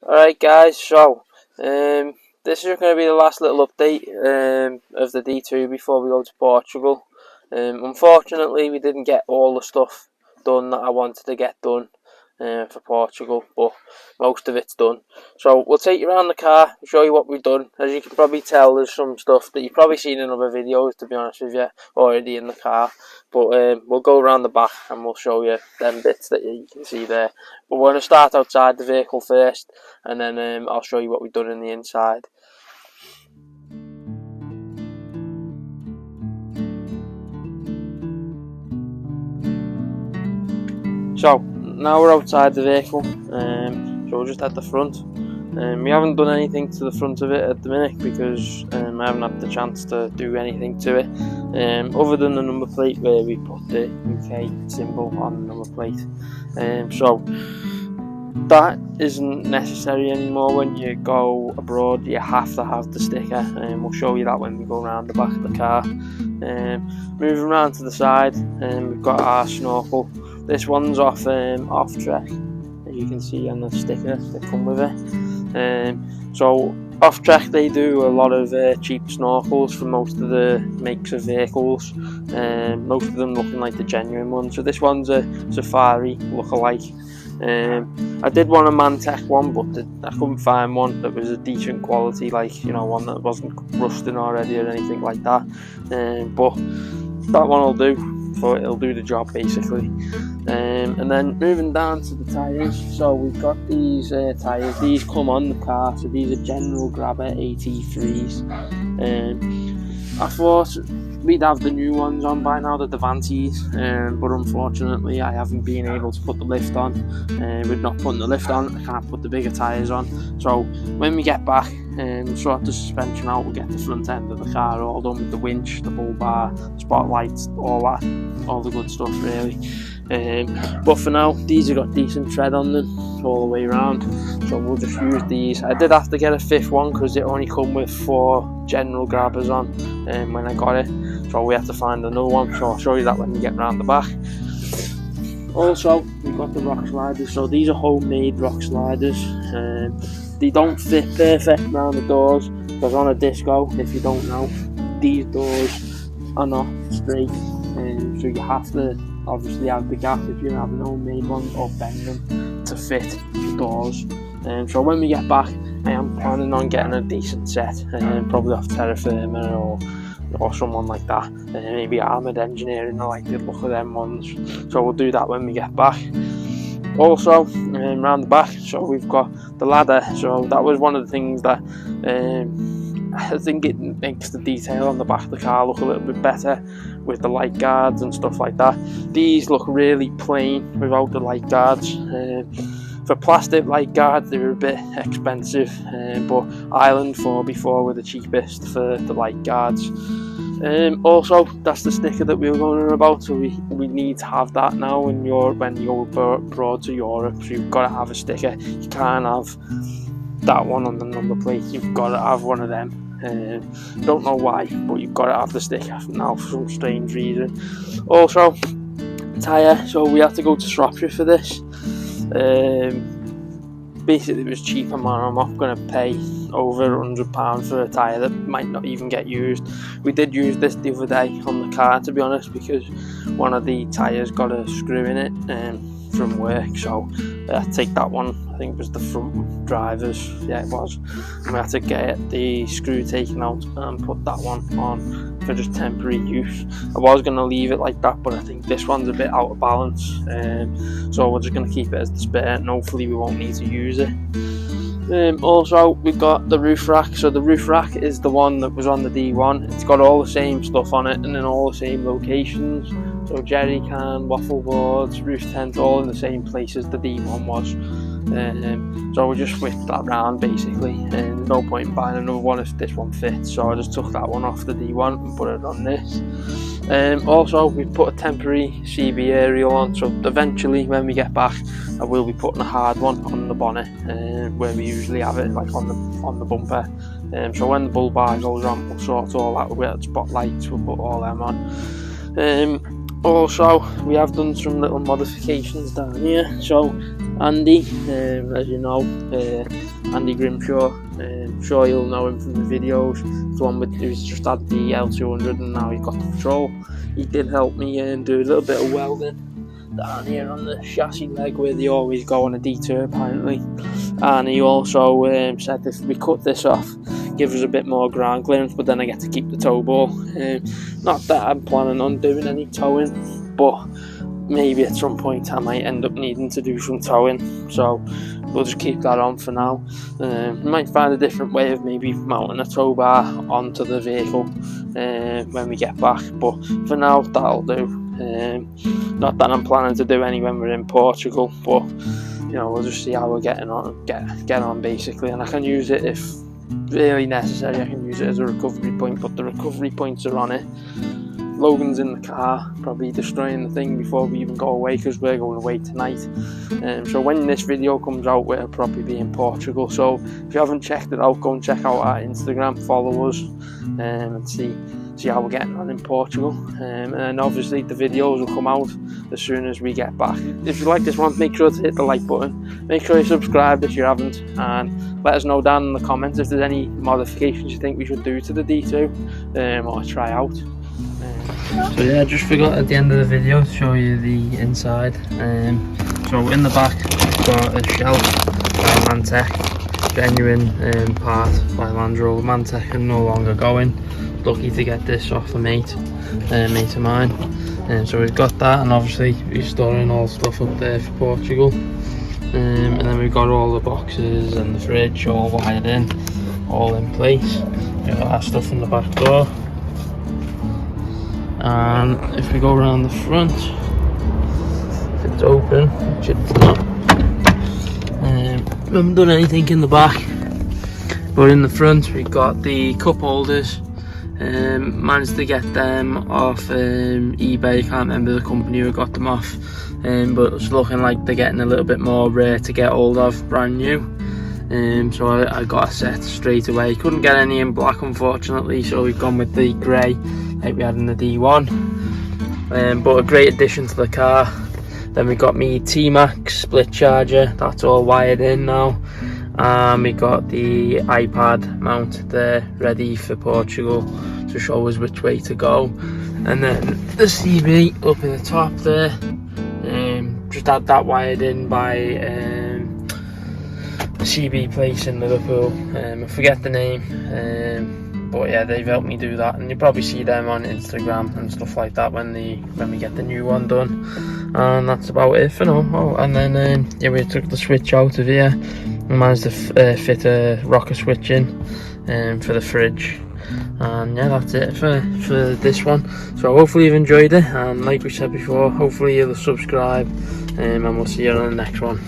Alright guys, so this is going to be the last little update of the D2 before we go to Portugal. Unfortunately we didn't get all the stuff done that I wanted to get done for Portugal, but most of it's done. So we'll take you around the car, show you what we've done. As you can probably tell, there's some stuff that you've probably seen in other videos, to be honest with you, already in the car. But we'll go around the back and we'll show you them bits that you can see there. But we're going to start outside the vehicle first, and then I'll show you what we've done in the inside. So now we're outside the vehicle, so we're just at the front. We haven't done anything to the front of it at the minute because I haven't had the chance to do anything to it, other than the number plate where we put the UK symbol on the number plate. So that isn't necessary anymore. When you go abroad you have to have the sticker, and we'll show you that when we go around the back of the car. Moving around to the side, we've got our snorkel. This one's off Trek, as you can see on the sticker that come with it. So off Trek they do a lot of cheap snorkels for most of the makes of vehicles, most of them looking like the genuine ones. So this one's a Safari lookalike. I did want a Mantech one, but I couldn't find one that was a decent quality, like, you know, one that wasn't rusting already or anything like that. But that one will do. So it'll do the job basically. And then moving down to the tyres, so we've got these tyres. These come on the car, so these are General Grabber 83s. I thought we'd have the new ones on by now, the Davantes, but unfortunately I haven't been able to put the lift on. With not putting the lift on, I can't put the bigger tyres on. So when we get back, sort the suspension out, we'll get the front end of the car all done with the winch, the bull bar, spotlights, all that, all the good stuff really. But for now, these have got decent tread on them all the way around, so we'll just use these. I did have to get a fifth one because it only come with 4 General Grabbers on when I got it, so we have to find another one, so I'll show you that when we get around the back. Also, we've got the rock sliders. So these are homemade rock sliders. They don't fit perfect around the doors because on a disco, if you don't know, these doors are not straight, so you have to obviously have the gap if you have an homemade one, or bend them to fit the doors. So when we get back, I am planning on getting a decent set, probably off Terra Firma or someone like that. Maybe Armoured Engineering, I like the look of them ones, so we'll do that when we get back. Also, around the back, so we've got the ladder. So that was one of the things that I think it makes the detail on the back of the car look a little bit better with the light guards and stuff like that. These look really plain without the light guards. For plastic light guards, they were a bit expensive, but Island 4x4 were the cheapest for the light guards. Also, that's the sticker that we were going on about, so we need to have that now when you go abroad to Europe. So you've got to have a sticker. You can't have that one on the number plate, you've got to have one of them. Don't know why, but you've got to have the sticker now for some strange reason. Also, tyre, so we had to go to Shropshire for this. Basically it was cheaper, man. I'm not going to pay over £100 for a tyre that might not even get used. We did use this the other day on the car, to be honest, because one of the tyres got a screw in it from work, so I had to take that one. I think it was the front driver's, yeah it was, and we had to get the screw taken out and put that one on for just temporary use. I was going to leave it like that, but I think this one's a bit out of balance, so we're just going to keep it as the spare, and hopefully we won't need to use it. Also, we've got the roof rack. So the roof rack is the one that was on the D1. It's got all the same stuff on it and in all the same locations. So jerry can, waffle boards, roof tent, all in the same place as the D1 was. So we just whipped that round basically, and there's no point in buying another one if this one fits. So I just took that one off the D1 and put it on this. Also, we put a temporary CB aerial on, so eventually when we get back I will be putting a hard one on the bonnet, where we usually have it, like on the bumper. So when the bull bar goes on, we'll sort all that with spotlights, we'll put all them on. Also, we have done some little modifications down here. So Andy, as you know, Andy Grimshaw. Sure you'll know him from the videos. The one who's just had the L200 and now he's got the Patrol. He did help me do a little bit of welding down here on the chassis leg where they always go on a detour apparently. And he also said if we cut this off, give us a bit more ground clearance, but then I get to keep the tow ball. Not that I'm planning on doing any towing, but maybe at some point I might end up needing to do some towing, so we'll just keep that on for now. We might find a different way of maybe mounting a tow bar onto the vehicle when we get back, but for now that'll do. Not that I'm planning to do any when we're in Portugal, but you know, we'll just see how we're getting on, get on basically, and I can use it if really necessary. I can use it as a recovery point, but the recovery points are on it. Logan's in the car, probably destroying the thing before we even go away because we're going away tonight. So when this video comes out, we'll probably be in Portugal. So if you haven't checked it out, go and check out our Instagram, follow us, and see how we're getting on in Portugal. And then obviously the videos will come out as soon as we get back. If you like this one, make sure to hit the like button. Make sure you subscribe if you haven't, and let us know down in the comments if there's any modifications you think we should do to the D2 or try out. So yeah, I just forgot at the end of the video to show you the inside. So in the back we've got a shelf by Mantech, genuine part by Land Rover. Mantech are no longer going. Lucky to get this off a mate of mine. So we've got that, and obviously we're storing all stuff up there for Portugal. And then we've got all the boxes and the fridge all wired in, all in place. We've got our stuff in the back door. And if we go around the front, if it's open, which it's not, we haven't done anything in the back, but in the front we've got the cup holders. Managed to get them off eBay. Can't remember the company who got them off, but it's looking like they're getting a little bit more rare to get hold of, brand new. So I got a set straight away. Couldn't get any in black unfortunately, so we've gone with the grey like we had in the D1, but a great addition to the car. Then we got me T-Max split charger, that's all wired in now, and we got the iPad mounted there ready for Portugal to show us which way to go. And then the CB up in the top there, just had that wired in by CB place in Liverpool. I forget the name, but yeah, they've helped me do that, and you'll probably see them on Instagram and stuff like that when we get the new one done. And that's about it for now. Oh, and then yeah, we took the switch out of here. We managed to fit a rocker switch in for the fridge, and yeah, that's it for this one. So hopefully you've enjoyed it, and like we said before, hopefully you'll subscribe, and we'll see you on the next one.